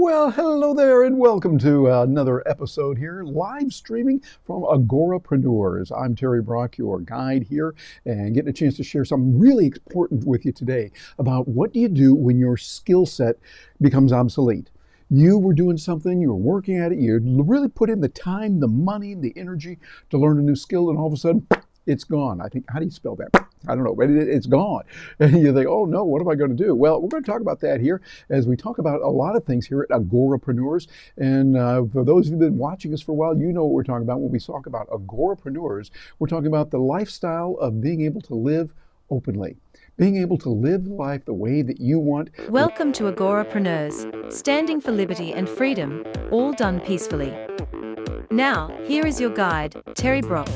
Well, hello there, and welcome to another episode here, live streaming from Agorapreneurs. I'm Terry Brock, your guide here, and getting a chance to share something really important with you today about what do you do when your skill set becomes obsolete. You were doing something, you were working at it, you really put in the time, the money, the energy to learn a new skill, and all of a sudden, it's gone. I think, how do you spell that? I don't know, but it's gone. And you think, oh no, what am I going to do? Well, we're going to talk about that here as we talk about a lot of things here at Agorapreneurs. And for those who've been watching us for a while, you know what we're talking about. When we talk about Agorapreneurs, we're talking about the lifestyle of being able to live openly, being able to live life the way that you want. Welcome to Agorapreneurs, standing for liberty and freedom, all done peacefully. Now, here is your guide, Terry Brock.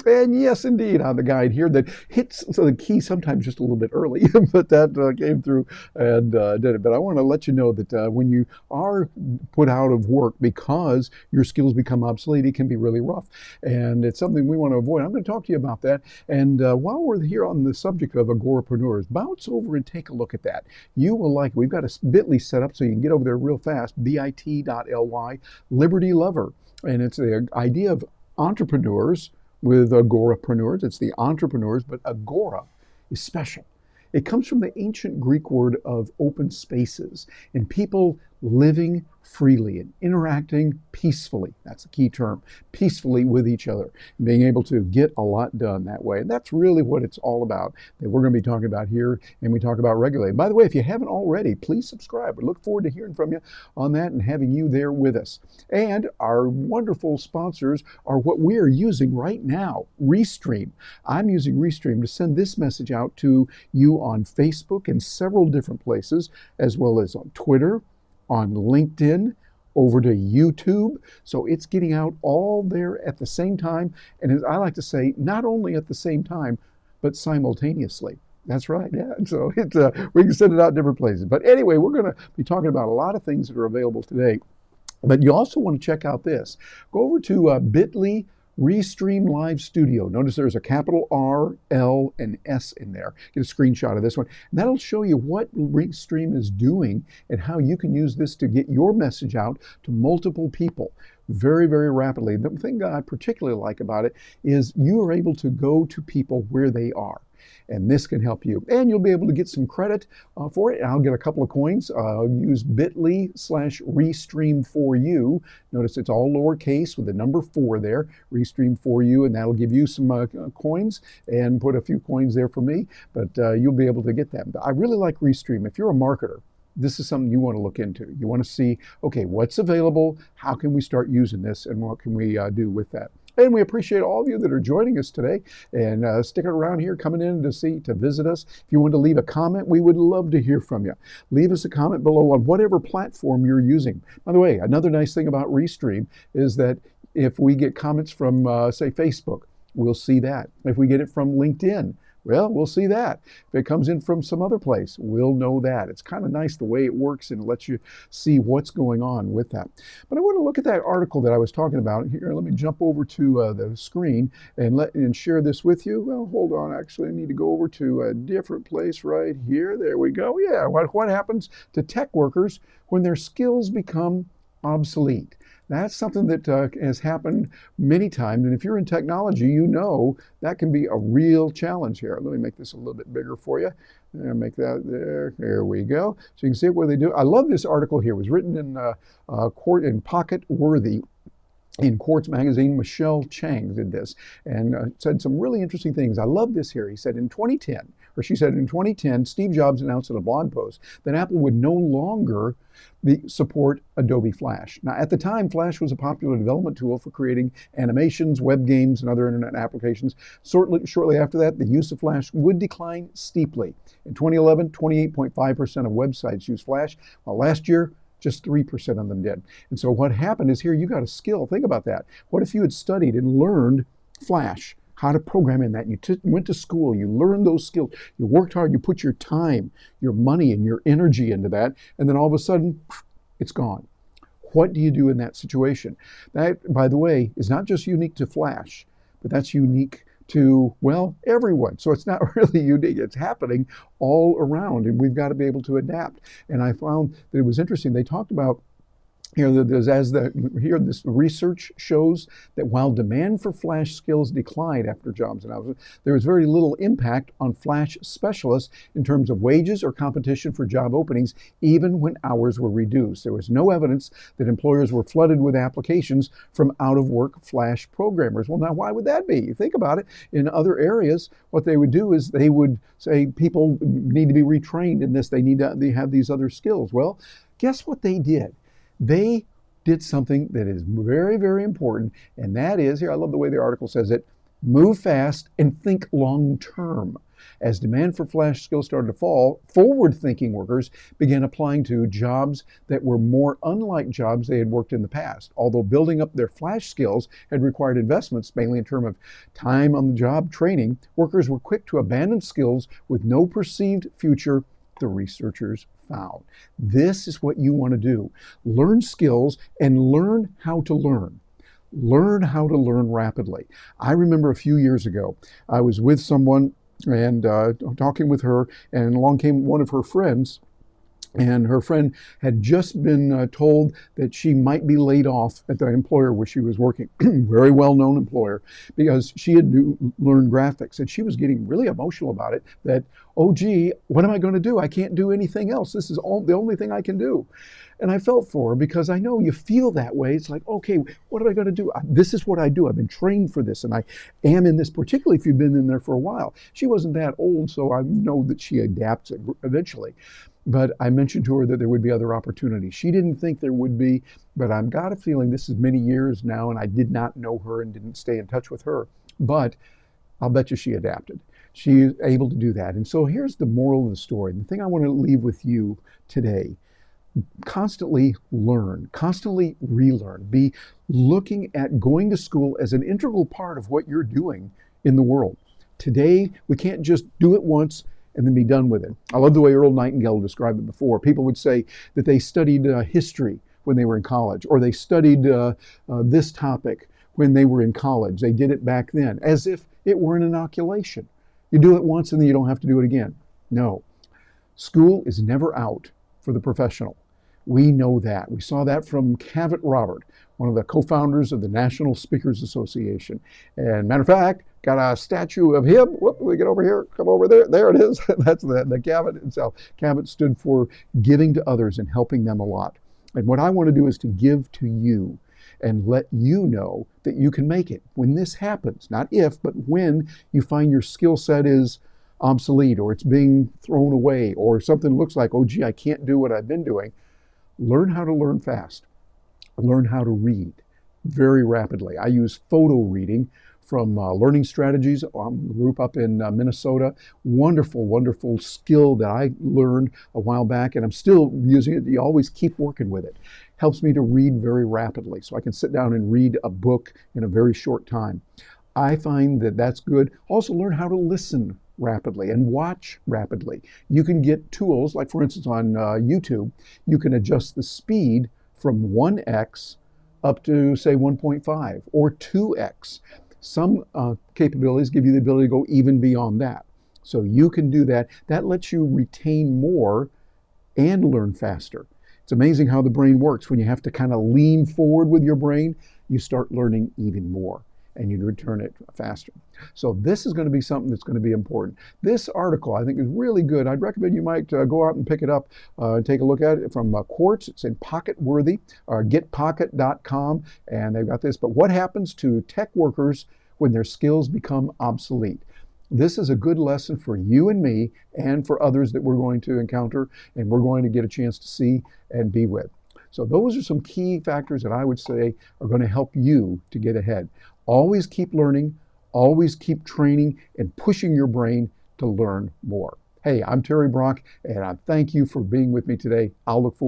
And yes, indeed, I'm the guide here that hits the key sometimes just a little bit early, but that came through and did it. But I want to let you know that when you are put out of work because your skills become obsolete, it can be really rough. And it's something we want to avoid. I'm going to talk to you about that. And while we're here on the subject of Agorapreneurs, bounce over and take a look at that. You will like it. We've got a bit.ly set up so you can get over there real fast, bit.ly, Liberty Lover. And it's the idea of entrepreneurs with Agorapreneurs. It's the entrepreneurs, but Agora is special. It comes from the ancient Greek word of open spaces and people living freely and interacting peacefully. That's the key term, peacefully with each other, and being able to get a lot done that way. And that's really what it's all about that we're going to be talking about here and we talk about regularly. And by the way, if you haven't already, please subscribe. We look forward to hearing from you on that and having you there with us. And our wonderful sponsors are what we are using right now, Restream. I'm using Restream to send this message out to you on Facebook and several different places, as well as on Twitter, on LinkedIn, over to YouTube. So it's getting out all there at the same time. And as I like to say, not only at the same time, but simultaneously. That's right, yeah. So we can send it out different places. But anyway, we're going to be talking about a lot of things that are available today. But you also want to check out this. Go over to bit.ly Restream Live Studio. Notice there's a capital R, L, and S in there. Get a screenshot of this one. And that'll show you what Restream is doing and how you can use this to get your message out to multiple people very, very rapidly. The thing that I particularly like about it is you are able to go to people where they are. And this can help you. And you'll be able to get some credit for it. And I'll get a couple of coins. I'll use bit.ly/Restream for you. Notice it's all lowercase with the number 4 there, Restream for you, and that'll give you some coins and put a few coins there for me. But you'll be able to get that. I really like Restream. If you're a marketer, this is something you want to look into. You want to see, okay, what's available? How can we start using this? And what can we do with that? And we appreciate all of you that are joining us today and sticking around here, coming in to visit us. If you want to leave a comment, we would love to hear from you. Leave us a comment below on whatever platform you're using. By the way, another nice thing about Restream is that if we get comments from, say, Facebook, we'll see that. If we get it from LinkedIn, well, we'll see that. If it comes in from some other place, we'll know that. It's kind of nice the way it works and lets you see what's going on with that. But I want to look at that article that I was talking about. Here, let me jump over to the screen and share this with you. Well, hold on. Actually, I need to go over to a different place right here. There we go. Yeah, what happens to tech workers when their skills become obsolete? That's something that has happened many times. And if you're in technology, you know that can be a real challenge here. Let me make this a little bit bigger for you. Make that there. There we go. So you can see what they do. I love this article here. It was written in Pocket Worthy. In Quartz magazine, Michelle Chang did this and said some really interesting things. I love this here. He said in 2010, or she said in 2010, Steve Jobs announced in a blog post that Apple would no longer support Adobe Flash. Now, at the time, Flash was a popular development tool for creating animations, web games, and other internet applications. Shortly after that, the use of Flash would decline steeply. In 2011, 28.5% of websites used Flash, while last year, just 3% of them did. And so what happened is here you got a skill. Think about that. What if you had studied and learned Flash, how to program in that? You went to school, you learned those skills, you worked hard, you put your time, your money, and your energy into that, and then all of a sudden, it's gone. What do you do in that situation? That, by the way, is not just unique to Flash, but that's unique to, well, everyone. So it's not really unique. It's happening all around, and we've got to be able to adapt. And I found that it was interesting. They talked about, this research shows that while demand for Flash skills declined after jobs announcements, there was very little impact on Flash specialists in terms of wages or competition for job openings, even when hours were reduced. There was no evidence that employers were flooded with applications from out-of-work Flash programmers. Well, now why would that be? You think about it. In other areas, what they would do is they would say people need to be retrained in this. They need to have these other skills. Well, guess what they did? They did something that is very, very important, and that is, here, I love the way the article says it, move fast and think long term. As demand for Flash skills started to fall, forward-thinking workers began applying to jobs that were more unlike jobs they had worked in the past. Although building up their Flash skills had required investments, mainly in terms of time on the job training, workers were quick to abandon skills with no perceived future, the researchers found. This is what you want to do. Learn skills and learn how to learn. Learn how to learn rapidly. I remember a few years ago, I was with someone and talking with her, and along came one of her friends. And her friend had just been told that she might be laid off at the employer where she was working, very well-known employer, because she had learned graphics. And she was getting really emotional about it, that, oh, gee, what am I going to do? I can't do anything else. This is the only thing I can do. And I felt for her, because I know you feel that way. It's like, okay, what am I going to do? This is what I do. I've been trained for this, and I am in this, particularly if you've been in there for a while. She wasn't that old, so I know that she adapts eventually. But I mentioned to her that there would be other opportunities. She didn't think there would be, but I've got a feeling, this is many years now, and I did not know her and didn't stay in touch with her. But I'll bet you she adapted. She is able to do that. And so here's the moral of the story. The thing I want to leave with you today: constantly learn, constantly relearn. Be looking at going to school as an integral part of what you're doing in the world. Today, we can't just do it once and then be done with it. I love the way Earl Nightingale described it before. People would say that they studied history when they were in college, or they studied this topic when they were in college. They did it back then, as if it were an inoculation. You do it once and then you don't have to do it again. No. School is never out for the professional. We know that. We saw that from Cavett Robert, one of the co-founders of the National Speakers Association. And matter of fact, got a statue of him. Whoop, we get over here, come over there. There it is. That's the Cavett himself. Cavett stood for giving to others and helping them a lot. And what I want to do is to give to you and let you know that you can make it. When this happens, not if, but when you find your skill set is obsolete, or it's being thrown away, or something looks like, oh gee, I can't do what I've been doing, learn how to learn fast. Learn how to read very rapidly. I use photo reading from Learning Strategies, group up in Minnesota. Wonderful, wonderful skill that I learned a while back, and I'm still using it. You always keep working with it. Helps me to read very rapidly, so I can sit down and read a book in a very short time. I find that that's good. Also learn how to listen rapidly and watch rapidly. You can get tools, like for instance on YouTube, you can adjust the speed from 1x up to say 1.5 or 2x. Some capabilities give you the ability to go even beyond that. So you can do that. That lets you retain more and learn faster. It's amazing how the brain works. When you have to kind of lean forward with your brain, you start learning even more, and you return it faster. So this is going to be something that's going to be important. This article, I think, is really good. I'd recommend you might go out and pick it up and take a look at it from Quartz. It's in Pocket Worthy, or getpocket.com, and they've got this. But what happens to tech workers when their skills become obsolete? This is a good lesson for you and me, and for others that we're going to encounter and we're going to get a chance to see and be with. So those are some key factors that I would say are going to help you to get ahead. Always keep learning, always keep training and pushing your brain to learn more. Hey, I'm Terry Brock, and I thank you for being with me today. I'll look forward